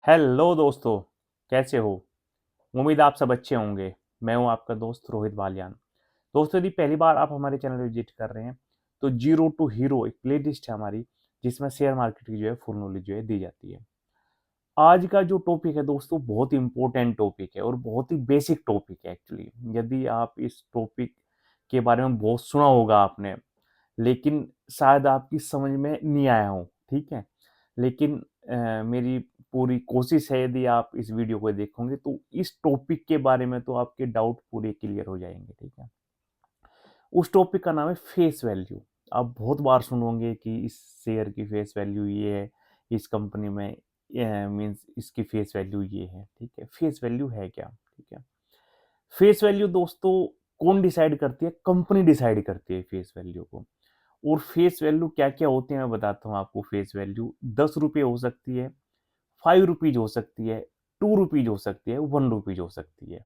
Hello दोस्तों, कैसे हो? उम्मीद आप सब अच्छे होंगे। मैं हूं आपका दोस्त रोहित बालियान। दोस्तों, यदि पहली बार आप हमारे चैनल विजिट कर रहे हैं तो जीरो टू हीरो एक प्लेलिस्ट है हमारी, जिसमें शेयर मार्केट की जो है फुल नॉलेज जो है दी जाती है। आज का जो टॉपिक है दोस्तों, बहुत ही इंपॉर्टेंट टॉपिक है और बहुत ही बेसिक टॉपिक है एक्चुअली। यदि आप इस टॉपिक के बारे में बहुत सुना होगा आपने, लेकिन शायद आपकी समझ में नहीं आया हो, ठीक है। लेकिन मेरी पूरी कोशिश है, यदि आप इस वीडियो को देखोगे तो इस टॉपिक के बारे में तो आपके डाउट पूरे क्लियर हो जाएंगे, ठीक है। उस टॉपिक का नाम है फेस वैल्यू। आप बहुत बार सुनोगे कि इस शेयर की फेस वैल्यू ये है, इस कंपनी में मीन्स इसकी फेस वैल्यू ये है, ठीक है। फेस वैल्यू है क्या, ठीक है। फेस वैल्यू दोस्तों कौन डिसाइड करती है? कंपनी डिसाइड करती है फेस वैल्यू को। और फेस वैल्यू क्या क्या होते हैं मैं बताता हूँ आपको। फेस वैल्यू 10 रुपये हो सकती है, 5 रुपीज हो सकती है, 2 रुपीज हो सकती है, 1 रुपीज हो सकती है।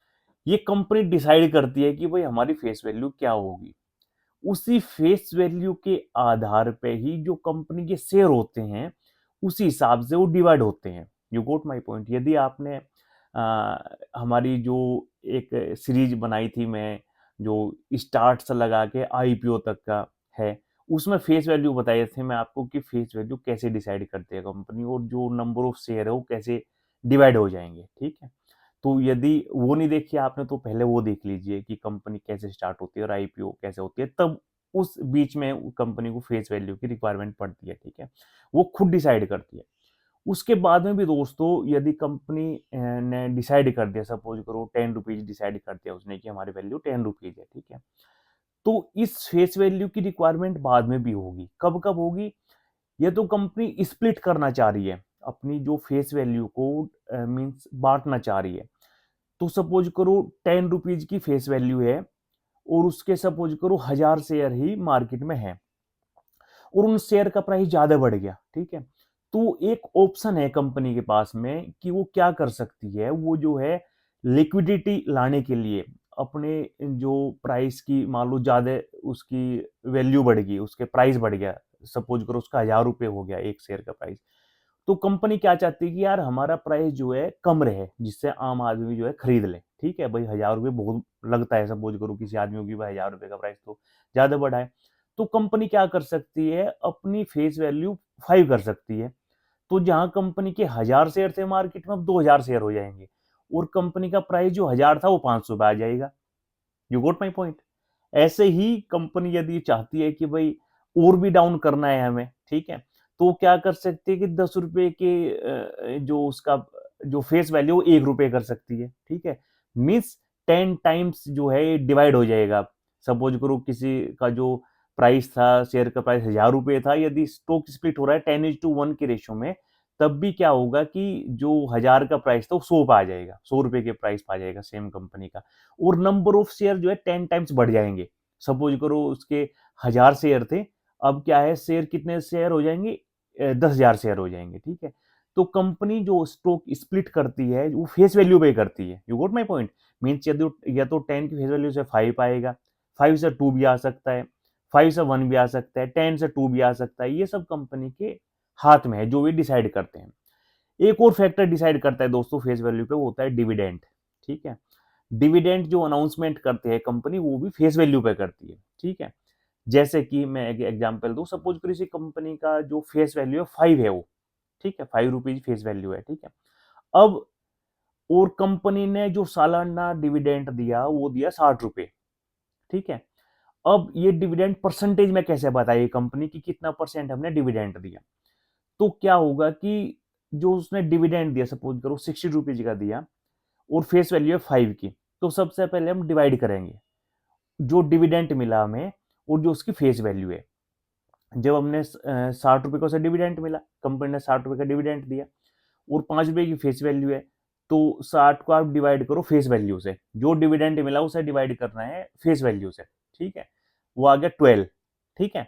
ये कंपनी डिसाइड करती है कि भाई हमारी फेस वैल्यू क्या होगी। उसी फेस वैल्यू के आधार पे ही जो कंपनी के शेयर होते हैं, उसी हिसाब से वो डिवाइड होते हैं। You got my point. यदि आपने हमारी जो एक सीरीज बनाई थी, मैं जो स्टार्ट से लगा के आईपीओ तक का है, उसमें फेस वैल्यू बताए थे मैं आपको कि फेस वैल्यू कैसे डिसाइड करती है कंपनी, और जो नंबर ऑफ शेयर है वो कैसे डिवाइड हो जाएंगे, ठीक है। तो यदि वो नहीं देखी आपने तो पहले वो देख लीजिए कि कंपनी कैसे स्टार्ट होती है और आईपीओ कैसे होती है, तब उस बीच में कंपनी को फेस वैल्यू की रिक्वायरमेंट पड़ती है, ठीक है। वो खुद डिसाइड करती है। उसके बाद में भी दोस्तों, यदि कंपनी ने डिसाइड कर दिया, सपोज करो 10 रुपीज डिसाइड कर दिया उसने कि हमारी वैल्यू 10 रुपीज है, ठीक है। तो इस फेस वैल्यू की रिक्वायरमेंट बाद में भी होगी। कब कब होगी? ये तो कंपनी स्प्लिट करना चाह रही है, अपनी जो फेस वैल्यू को मीन्स बांटना चाह रही है। तो सपोज करो 10 रुपीज की फेस वैल्यू है और उसके सपोज करो 1000 शेयर ही मार्केट में है, और उन शेयर का प्राइस ज्यादा बढ़ गया, ठीक है। तो एक ऑप्शन है कंपनी के पास में कि वो क्या कर सकती है, वो जो है लिक्विडिटी लाने के लिए अपने जो प्राइस की, मान लो ज्यादा उसकी वैल्यू बढ़ गई, उसके प्राइस बढ़ गया, सपोज करो उसका 1000 रुपये हो गया एक शेयर का प्राइस। तो कंपनी क्या चाहती है कि यार हमारा प्राइस जो है कम रहे, जिससे आम आदमी जो है खरीद ले, ठीक है। भाई 1000 रुपये बहुत लगता है, सपोज करो किसी आदमी को कि भाई 1000 रुपये का प्राइस तो ज्यादा बढ़ा है। तो कंपनी क्या कर सकती है, अपनी फेस वैल्यू 5 कर सकती है। तो जहां कंपनी के 1000 शेयर थे मार्केट में, अब 2000 शेयर हो जाएंगे, और कंपनी का प्राइस जो 1000 था वो 500 पे आ जाएगा। You got my point. ऐसे ही कंपनी यदि चाहती है कि भाई और भी डाउन करना है हमें, ठीक है, तो क्या कर सकती है कि 10 रुपए के जो उसका जो फेस वैल्यू 1 रुपए कर सकती है, ठीक है। मीन्स 10 टाइम्स जो है डिवाइड हो जाएगा। सपोज करो किसी का जो प्राइस था, शेयर का प्राइस 1000 रुपये था, यदि स्टॉक स्प्लिट हो रहा है 10:1 के रेशियो में, तब भी क्या होगा कि जो 1000 का प्राइस था वो 100 पे आ जाएगा, 100 रुपए के प्राइस पे आ जाएगा सेम कंपनी का। और नंबर ऑफ शेयर जो है 10 टाइम्स बढ़ जाएंगे। सपोज करो उसके 1000 शेयर थे, अब क्या है, शेयर कितने शेयर हो जाएंगे, 10,000 शेयर हो जाएंगे, ठीक है। तो कंपनी जो स्टॉक स्प्लिट करती है वो फेस वैल्यू पे करती है। You got my point. Means यदि या तो 10 की फेस वैल्यू से 5 आएगा, 5 से 2 भी आ सकता है, 5 से 1 भी आ सकता है, 10 से 2 भी आ सकता है। ये सब कंपनी के हाथ में है, जो भी डिसाइड करते हैं। एक और फैक्टर डिसाइड करता है दोस्तों फेस वैल्यू पे, वो होता है डिविडेंड, ठीक है। डिविडेंड जो अनाउंसमेंट करते हैं कंपनी, वो भी फेस वैल्यू पे करती है, ठीक है। जैसे कि मैं एक एग्जांपल दूं, सपोज किसी कंपनी का जो फेस वैल्यू है 5 है वो, ठीक है, 5 रुपीज फेस वैल्यू है, ठीक है। अब और कंपनी ने जो सालाना डिविडेंड दिया वो दिया 60 रुपए, ठीक है। अब ये डिविडेंड परसेंटेज में कैसे बताइए कंपनी की कितना परसेंट हमने डिविडेंड दिया। तो क्या होगा कि जो उसने डिविडेंड दिया, सपोज करो 60 रुपीज का दिया, और फेस वैल्यू है 5 की, तो सबसे पहले हम डिवाइड करेंगे जो डिविडेंड मिला हमें और जो उसकी फेस वैल्यू है। जब हमने 60 रुपए का उसे डिविडेंड मिला, कंपनी ने 60 रुपए का डिविडेंड दिया, और 5 रुपए की फेस वैल्यू है, तो 60 को आप डिवाइड करो फेस वैल्यू से, जो डिविडेंड मिला उसे डिवाइड करना है फेस वैल्यू से, ठीक है। वो आ गया 12, ठीक है।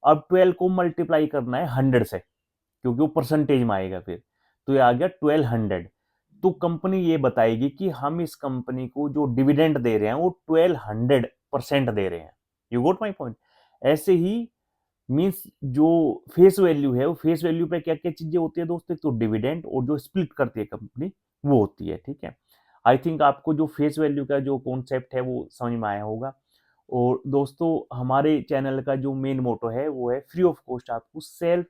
अब 12 को मल्टीप्लाई करना है 100 से, क्योंकि वो परसेंटेज में आएगा फिर, तो ये आ गया 1200। तो कंपनी ये बताएगी कि हम इस कंपनी को जो डिविडेंड दे रहे हैं वो 1200% दे रहे हैं। You got my point. ऐसे ही मीन्स जो फेस वैल्यू है, वो फेस वैल्यू पे क्या क्या चीजें होती है दोस्तों, एक तो डिविडेंड और जो स्प्लिट करती है कंपनी वो होती है, ठीक है। आई थिंक आपको जो फेस वैल्यू का जो कॉन्सेप्ट है वो समझ में आया होगा। और दोस्तों हमारे चैनल का जो मेन मोटो है वो है फ्री ऑफ कॉस्ट आपको सेल्फ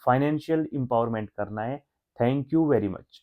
फाइनेंशियल एम्पावरमेंट करना है। Thank you very much.